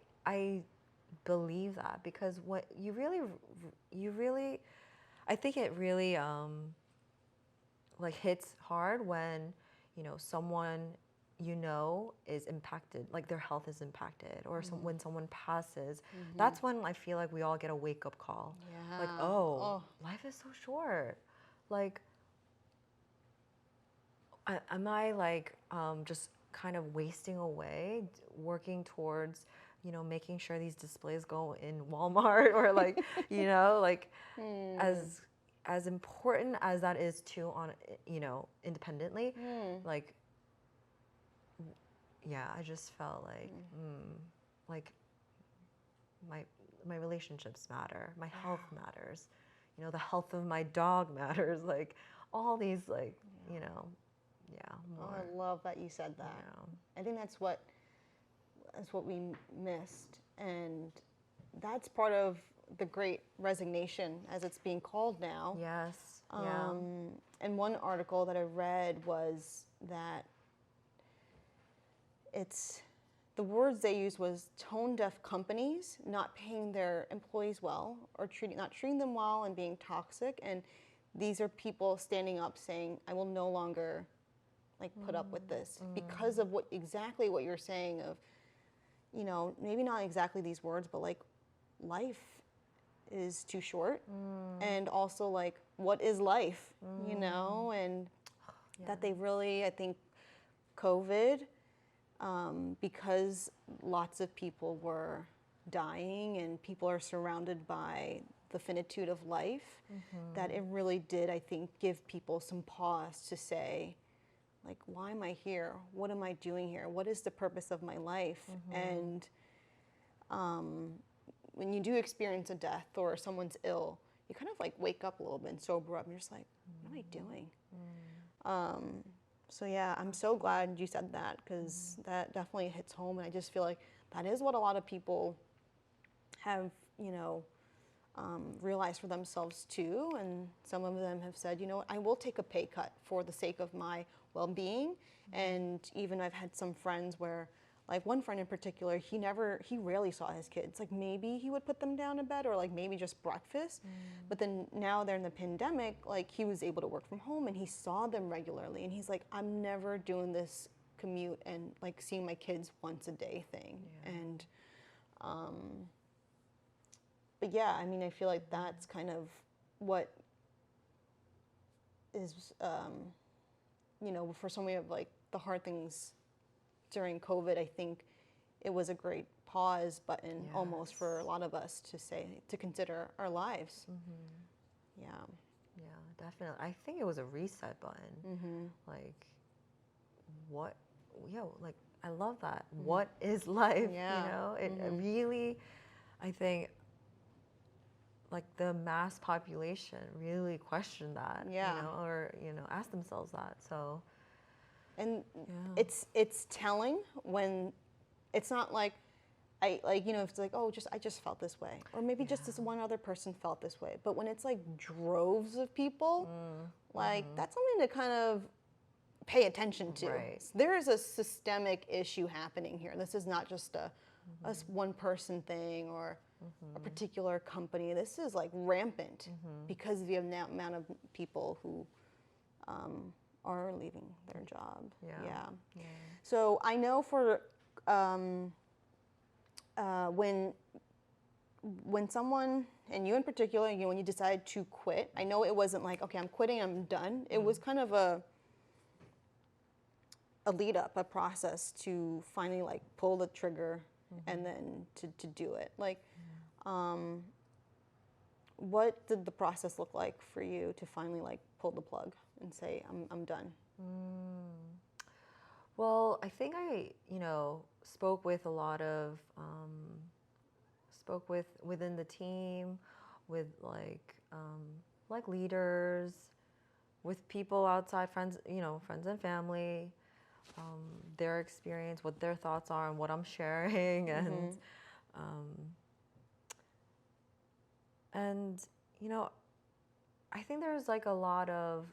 believe that because what you really, I think it really like hits hard when, you know, someone you know is impacted, like their health is impacted, or when someone passes, that's when I feel like we all get a wake-up call. Like, oh, life is so short. Like, am I like just kind of wasting away working towards, you know, making sure these displays go in Walmart or like, you know, like as important as that is too on, you know, independently, like, yeah, I just felt like my relationships matter, my health matters, you know, the health of my dog matters, like all these like, you know, more. Oh, I love that you said that. I think that's what we missed, and that's part of the Great Resignation, as it's being called now. Yes. And one article that I read was that the words they used was tone-deaf companies not paying their employees well or not treating them well and being toxic. And these are people standing up saying, I will no longer like put up with this because of exactly what you're saying of, you know, maybe not exactly these words, but like life is too short. And also like, what is life, you know? And that they really, I think COVID, because lots of people were dying and people are surrounded by the finitude of life, that it really did, I think, give people some pause to say, like, why am I here? What am I doing here? What is the purpose of my life? And when you do experience a death or someone's ill, you kind of like wake up a little bit and sober up and you're just like, what am I doing? So yeah, I'm so glad you said that because that definitely hits home, and I just feel like that is what a lot of people have, you know, realized for themselves too. And some of them have said, you know, I will take a pay cut for the sake of my well-being. And even I've had some friends where, like one friend in particular, he rarely saw his kids. Like maybe he would put them down in bed or like maybe just breakfast. But then now they're in the pandemic, like he was able to work from home and he saw them regularly. And he's like, I'm never doing this commute and like seeing my kids once a day thing. And, but yeah, I mean, I feel like that's kind of what is, you know, for so many of like the hard things during COVID, I think it was a great pause button almost for a lot of us to consider our lives. Yeah, definitely. I think it was a reset button. Like, what? Like I love that. What is life? You know, it really, I think, like the mass population really questioned that. You know, or you know, ask themselves that. So. And it's telling when it's not like you know, if it's like, oh, I just felt this way, or maybe just this one other person felt this way, but when it's like droves of people, like that's something to kind of pay attention to. There is a systemic issue happening here. This is not just a one person thing or a particular company. This is like rampant because of the amount of people who are leaving their job. Yeah. So I know for when someone, and you in particular, when you decided to quit, I know it wasn't like, okay, I'm quitting, I'm done. It was kind of a lead up, a process to finally like pull the trigger and then to do it. Like, what did the process look like for you to finally like pull the plug and say, I'm done? Well, I think I, spoke with a lot of, within the team, with like leaders, with people outside, friends, friends and family, their experience, what their thoughts are, and what I'm sharing, and I think there's like a lot of,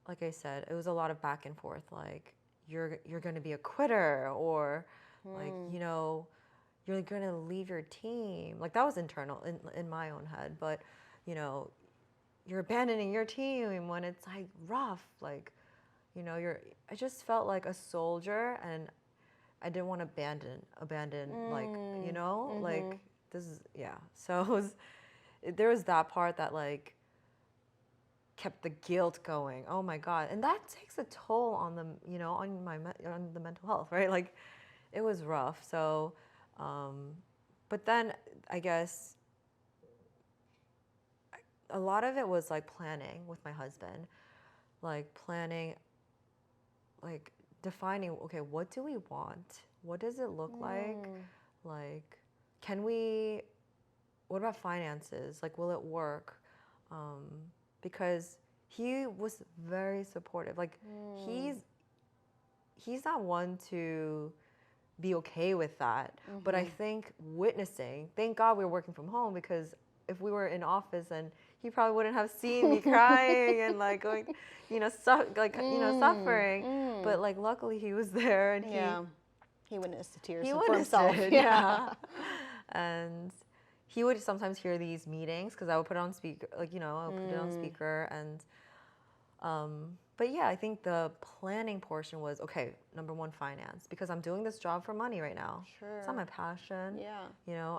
like I said, it was a lot of back and forth, like you're going to be a quitter, or like you're going to leave your team. Like that was internal in my own head, but you're abandoning your team when it's like rough, like I just felt like a soldier, and I didn't want to abandon like like this is so there was that part that like kept the guilt going. Oh my God. And that takes a toll on the on the mental health, right? Like it was rough. So but then I guess a lot of it was like planning with my husband, like planning, like defining, okay, what do we want? What does it look like? Like, what about finances? Like, will it work? Because he was very supportive. Like, he's not one to be okay with that. But I think thank God we were working from home, because if we were in office, and he probably wouldn't have seen me crying and like going, suffering. But like luckily he was there, and he witnessed the tears he for witnessed himself. it, yeah. And he would sometimes hear these meetings because I would put it on speaker, I would put it on speaker, and but yeah, I think the planning portion was, okay, number one, finance, because I'm doing this job for money right now. Sure. It's not my passion. Yeah.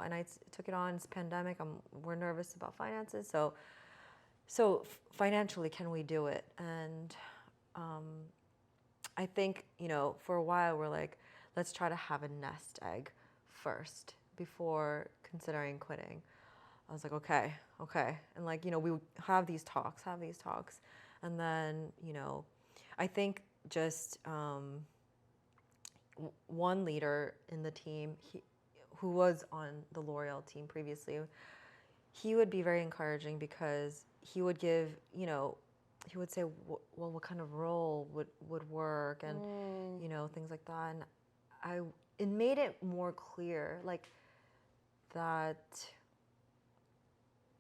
And I took it on. It's pandemic. We're nervous about finances. So financially, can we do it? And I think, for a while we're like, let's try to have a nest egg first before considering quitting. I was like, okay. And like, we would have these talks. And then, I think just one leader in the team, who was on the L'Oreal team previously, he would be very encouraging, because he would give, he would say, well, what kind of role would work, and, things like that. And it made it more clear, like, that,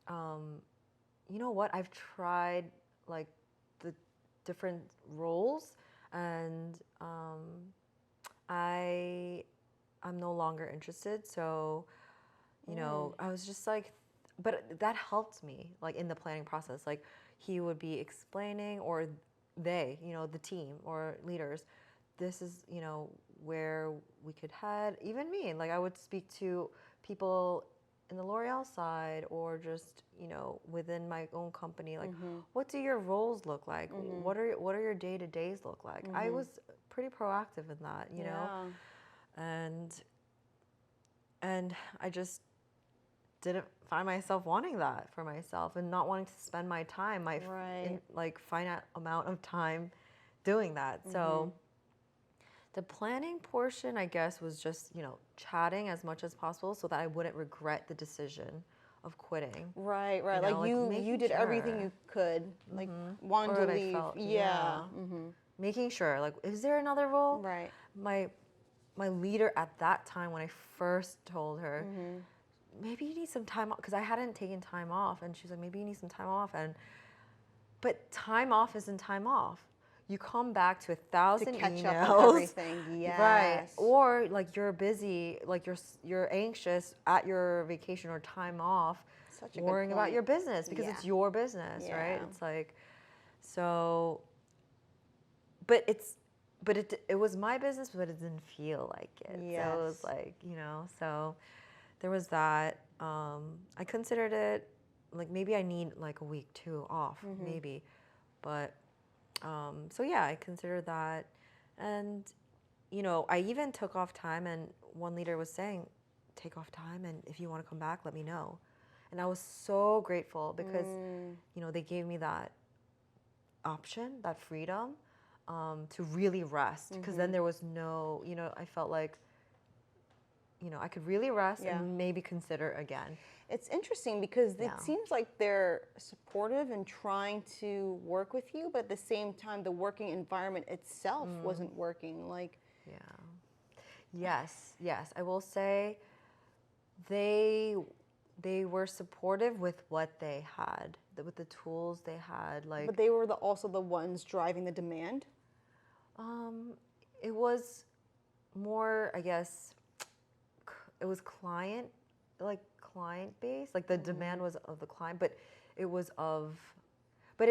you know what, I've tried, like, the different roles, and I'm no longer interested. So, I was just like, but that helped me, like, in the planning process. Like, he would be explaining, or they, the team or leaders, this is, where we could head. Even me, like, I would speak to people in the L'Oreal side, or just, within my own company, like, what do your roles look like? What are your day-to-days look like? I was pretty proactive in that, and I just didn't find myself wanting that for myself, and not wanting to spend my time, finite amount of time doing that. So the planning portion, I guess, was just, chatting as much as possible so that I wouldn't regret the decision of quitting. Right. Like you did everything you could, like wanted to leave. Making sure, like, is there another role? Right. My leader at that time, when I first told her, maybe you need some time off, because I hadn't taken time off, and she's like, maybe you need some time off, but time off isn't time off. you come back to 1,000 to catch emails. up on everything. Yes. Right. Or like you're busy, like you're anxious at your vacation or time off, Such a good worrying about point. your business because Yeah. it's your business, right? Yeah. It's like, so, but it was my business, but it didn't feel like it. Yes. So it was like, so there was that. I considered it like maybe I need like a week, 2 off, maybe, but so yeah, I considered that, and I even took off time, and one leader was saying, take off time, and if you want to come back, let me know. And I was so grateful because they gave me that option, that freedom, to really rest, because then there was no, I felt like, I could really rest and maybe consider again. It's interesting because it seems like they're supportive and trying to work with you, but at the same time, the working environment itself wasn't working. Like, Yes, I will say they were supportive with what they had, with the tools they had. Like, but they were also the ones driving the demand. It was more, I guess, it was client based. Like the demand was of the client, but it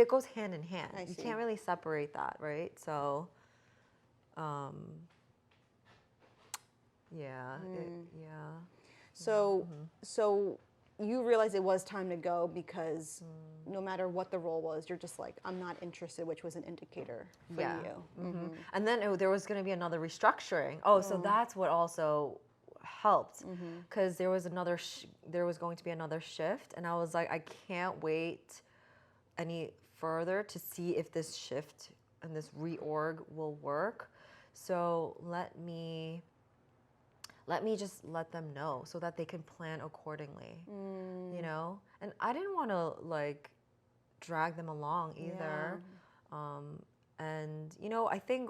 goes hand in hand. You can't really separate that, right? So, So you realized it was time to go because no matter what the role was, you're just like, I'm not interested, which was an indicator for you. And then there was going to be another restructuring. So that's what also helped, because there was going to be another shift, and I was like, I can't wait any further to see if this shift and this reorg will work. So let me just let them know so that they can plan accordingly, And I didn't want to like drag them along either. And I think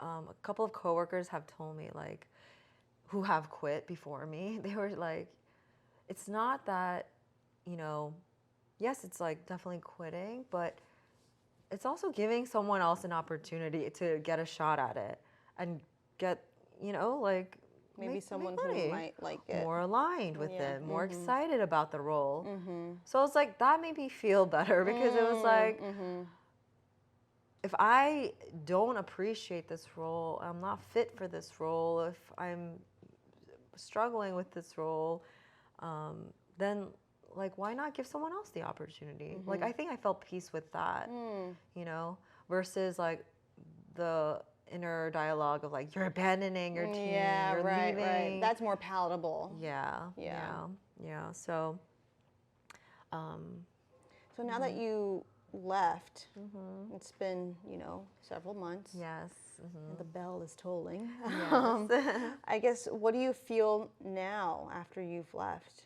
a couple of coworkers have told me, like, who have quit before me, they were like, it's not that, yes, it's like definitely quitting, but it's also giving someone else an opportunity to get a shot at it and get, like, maybe someone who might like it, more aligned with it, more excited about the role. So it's like, that made me feel better, because it was like, if I don't appreciate this role, I'm not fit for this role, if I'm struggling with this role, then like, why not give someone else the opportunity? Like, I think I felt peace with that, versus like the inner dialogue of like, you're abandoning your team, you're leaving. Right. That's more palatable. Yeah. So, so now that you left, it's been, several months. Yes. And the bell is tolling. Yes. I guess, what do you feel now after you've left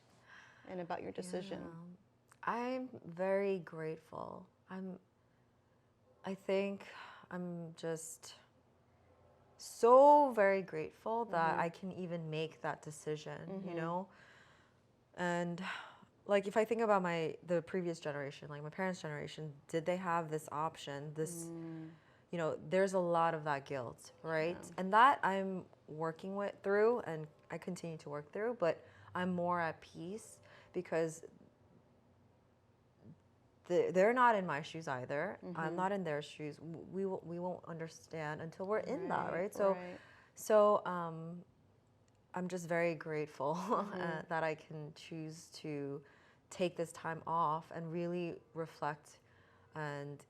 and about your decision? I'm very grateful. I think I'm just so very grateful that I can even make that decision, And like, if I think about the previous generation, like my parents' generation, did they have this option? There's a lot of that guilt, right? Yeah. And that I'm working through, and I continue to work through, but I'm more at peace because they're not in my shoes either. I'm not in their shoes. We won't understand until we're in that, right? So I'm just very grateful that I can choose to take this time off and really reflect and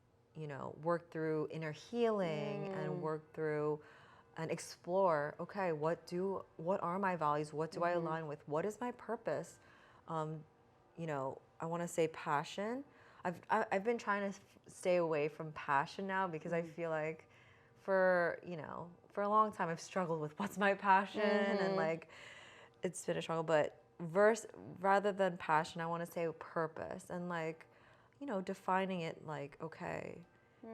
work through inner healing and work through and explore, okay, what are my values? What do I align with? What is my purpose? I want to say passion. I've been trying to stay away from passion now, because I feel like for a long time I've struggled with what's my passion, and like, it's been a struggle. But rather than passion, I want to say purpose, and like, defining it like, okay,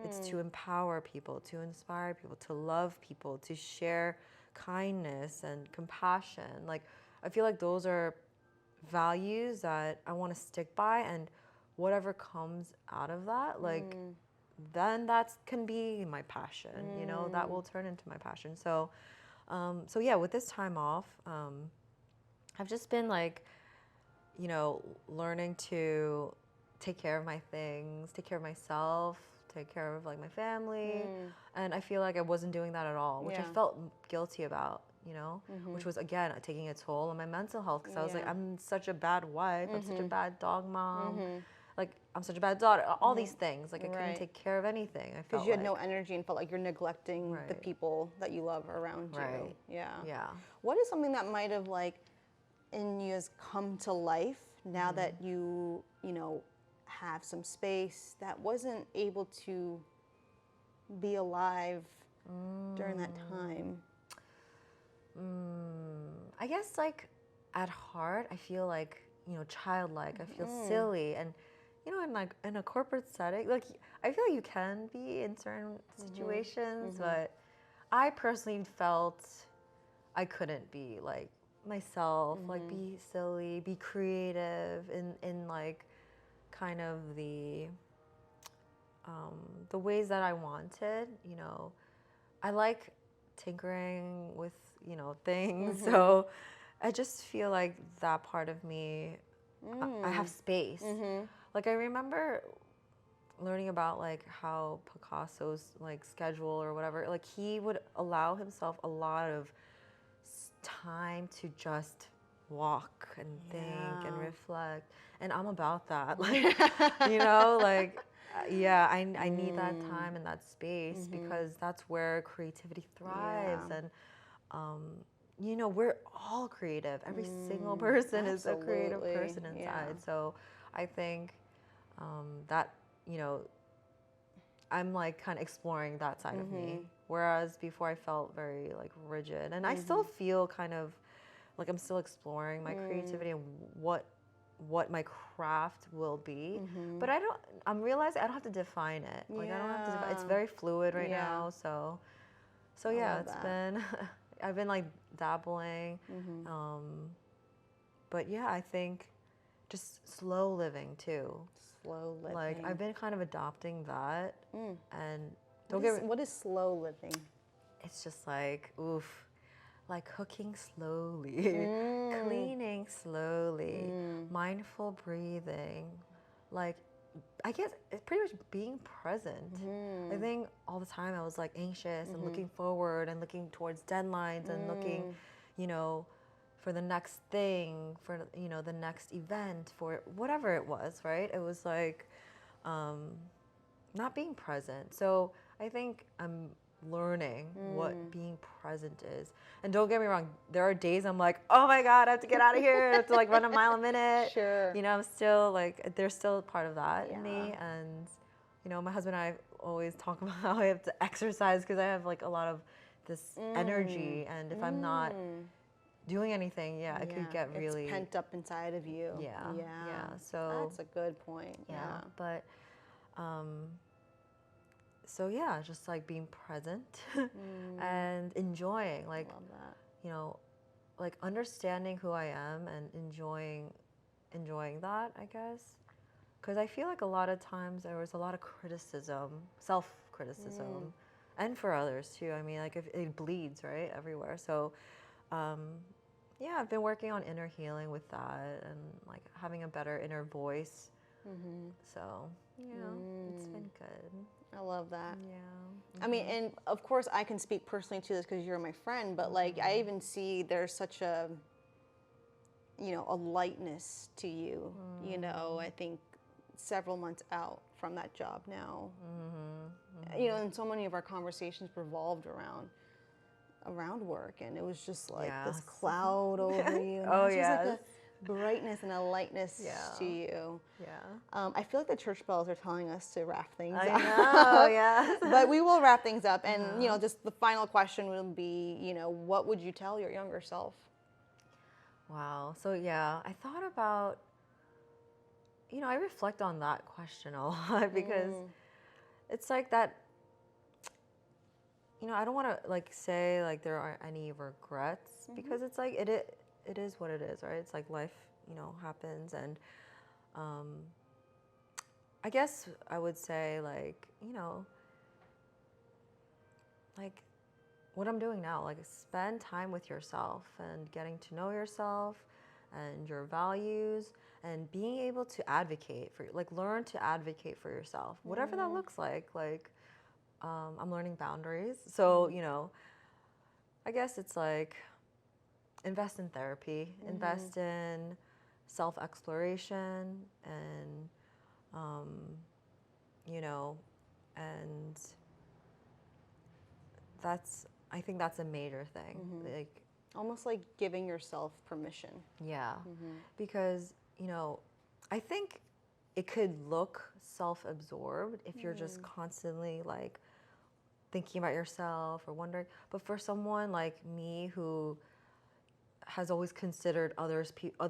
it's to empower people, to inspire people, to love people, to share kindness and compassion. Like, I feel like those are values that I want to stick by, and whatever comes out of that, like, then that can be my passion. You know, that will turn into my passion. So, so yeah, with this time off, I've just been like, you know, learning to take care of my things, take care of myself, take care of like my family. And I feel like I wasn't doing that at all, which I felt guilty about, you know, which was again taking a toll on my mental health, because I was like, I'm such a bad wife, I'm such a bad dog mom, like I'm such a bad daughter, all these things. Like I couldn't take care of anything. I felt because you had no energy and felt like you're neglecting the people that you love around you. Yeah. What is something that might have like in you has come to life now that you know, have some space that wasn't able to be alive during that time? I guess like at heart, I feel like, you know, childlike. I feel silly, and you know, in like in a corporate setting, like I feel like you can be in certain situations, but I personally felt I couldn't be like myself, like be silly, be creative in like kind of the ways that I wanted. You know, I like tinkering with, you know, things. So I just feel like that part of me, I have space. Like I remember learning about like how Picasso's like schedule or whatever, like he would allow himself a lot of time to just walk and think and reflect, and I'm about that. Like, you know, like yeah, I need that time and that space, because that's where creativity thrives. And you know, we're all creative. Every single person is a creative person inside. So I think that, you know, I'm like kind of exploring that side of me. Whereas before I felt very like rigid, and I still feel kind of like I'm still exploring my creativity and what my craft will be. But I'm realizing I don't have to define it. Like I don't have to define, it's very fluid right now. So yeah, it's been, I've been like dabbling. But yeah, I think just slow living too. Slow living. Like I've been kind of adopting that. And what is slow living? it's just like, oof, like cooking slowly, cleaning slowly, mindful breathing. Like, I guess it's pretty much being present. I think all the time I was like anxious and looking forward and looking towards deadlines and looking, you know, for the next thing, for, you know, the next event, for whatever it was, right? It was like not being present. So I think I'm learning what being present is. And don't get me wrong, there are days I'm like, oh my God, I have to get out of here. I have to like run a mile a minute. Sure. You know, I'm still like, there's still part of that in me. And, you know, my husband and I always talk about how I have to exercise because I have like a lot of this energy. And if I'm not doing anything, it could get really... It's pent up inside of you. Yeah. So that's a good point. Yeah. But, so yeah, just like being present and enjoying, like, Love that. you know, like understanding who I am and enjoying that, I guess. Because I feel like a lot of times there was a lot of criticism, self-criticism, and for others too. I mean, like if it bleeds, right, everywhere. So, yeah, I've been working on inner healing with that and like having a better inner voice. So, you know, it's been good. I love that. Yeah. I mean, and of course I can speak personally to this because you're my friend, but like I even see there's such a, you know, a lightness to you, you know, I think several months out from that job now. You know, and so many of our conversations revolved around work, and it was just like this cloud over you. And Oh, just yes. like a brightness and a lightness to you. Yeah. I feel like the church bells are telling us to wrap things I up. know, yeah. But we will wrap things up. And, you know, just the final question will be, you know, what would you tell your younger self? Wow. So, yeah, I thought about, you know, I reflect on that question a lot because it's like that, you know, I don't want to like say like there aren't any regrets because it's like it is what it is, right? It's like life, you know, happens, and I guess I would say, like, you know, like what I'm doing now, like spend time with yourself and getting to know yourself and your values and being able to advocate for, like, learn to advocate for yourself, whatever that looks like. Like, I'm learning boundaries. So, you know, I guess it's like invest in therapy, invest in self-exploration and, you know, and I think that's a major thing. Like, Almost like giving yourself permission. yeah, because, you know, I think it could look self-absorbed if you're just constantly like thinking about yourself or wondering. But for someone like me who has always considered other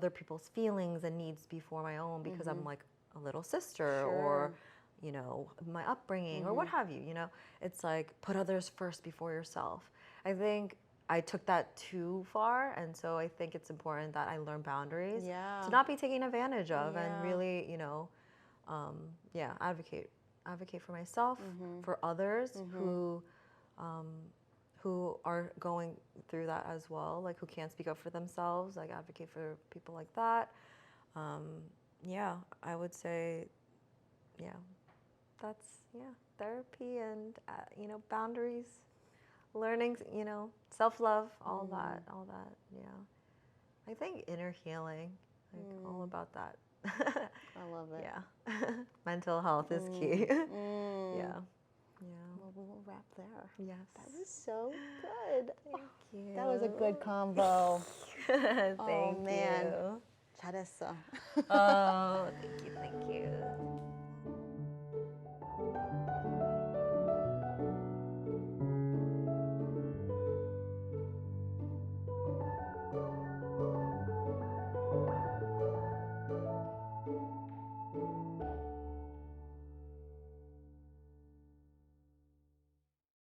people's feelings and needs before my own, because I'm like a little sister or, you know, my upbringing or what have you, you know, it's like put others first before yourself. I think I took that too far, and so I think it's important that I learn boundaries to not be taken advantage of and really, you know, advocate for myself, for others who are going through that as well, like who can't speak up for themselves, like advocate for people like that. Yeah, I would say, yeah, that's, therapy and, you know, boundaries, learning, you know, self-love, all that, yeah. I think inner healing, like all about that. I love it. Yeah. Mental health is key. Yeah. Well, we'll wrap there. Yes. That was so good. Thank you. That was a good combo. Thank man. you. 잘했어. Oh, thank you.